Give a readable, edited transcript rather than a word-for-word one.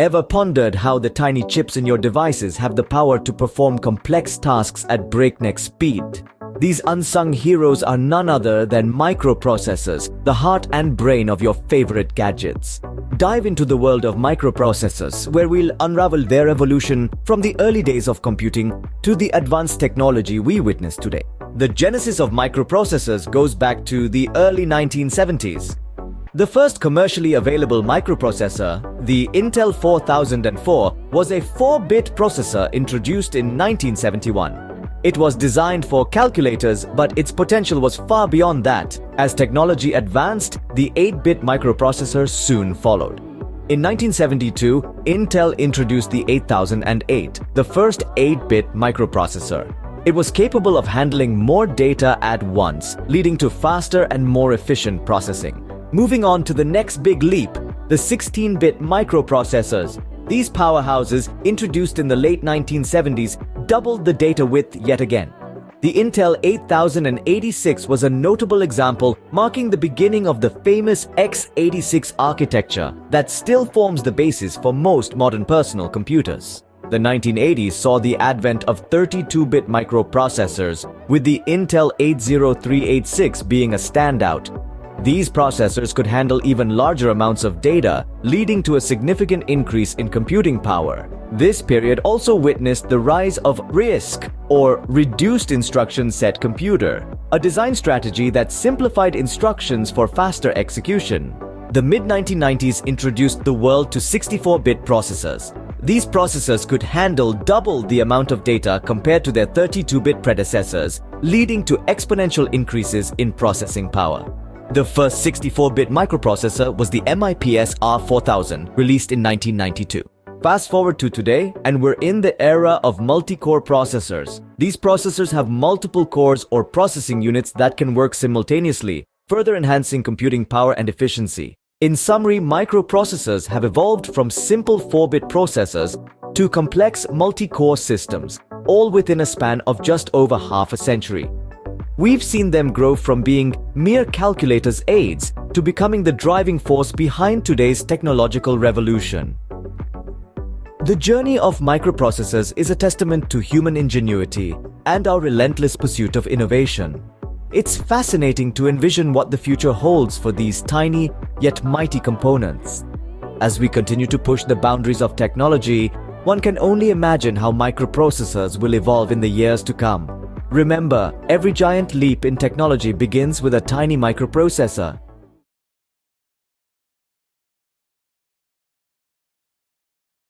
Ever pondered how the tiny chips in your devices have the power to perform complex tasks at breakneck speed? These unsung heroes are none other than microprocessors, the heart and brain of your favorite gadgets. Dive into the world of microprocessors, where we'll unravel their evolution from the early days of computing to the advanced technology we witness today. The genesis of microprocessors goes back to the early 1970s. The first commercially available microprocessor, the Intel 4004, was a 4-bit processor introduced in 1971. It was designed for calculators, but its potential was far beyond that. As technology advanced, the 8-bit microprocessor soon followed. In 1972, Intel introduced the 8008, the first 8-bit microprocessor. It was capable of handling more data at once, leading to faster and more efficient processing. Moving on to the next big leap, the 16-bit microprocessors. These powerhouses, introduced in the late 1970s, doubled the data width yet again. The Intel 8086 was a notable example, marking the beginning of the famous x86 architecture that still forms the basis for most modern personal computers. The 1980s saw the advent of 32-bit microprocessors, with the Intel 80386 being a standout. These processors could handle even larger amounts of data, leading to a significant increase in computing power. This period also witnessed the rise of RISC, or Reduced Instruction Set Computer, a design strategy that simplified instructions for faster execution. The mid-1990s introduced the world to 64-bit processors. These processors could handle double the amount of data compared to their 32-bit predecessors, leading to exponential increases in processing power. The first 64-bit microprocessor was the MIPS R4000, released in 1992. Fast forward to today, and we're in the era of multi-core processors. These processors have multiple cores or processing units that can work simultaneously, further enhancing computing power and efficiency. In summary, microprocessors have evolved from simple 4-bit processors to complex multi-core systems, all within a span of just over half a century. We've seen them grow from being mere calculators' aids to becoming the driving force behind today's technological revolution. The journey of microprocessors is a testament to human ingenuity and our relentless pursuit of innovation. It's fascinating to envision what the future holds for these tiny yet mighty components. As we continue to push the boundaries of technology, one can only imagine how microprocessors will evolve in the years to come. Remember, every giant leap in technology begins with a tiny microprocessor.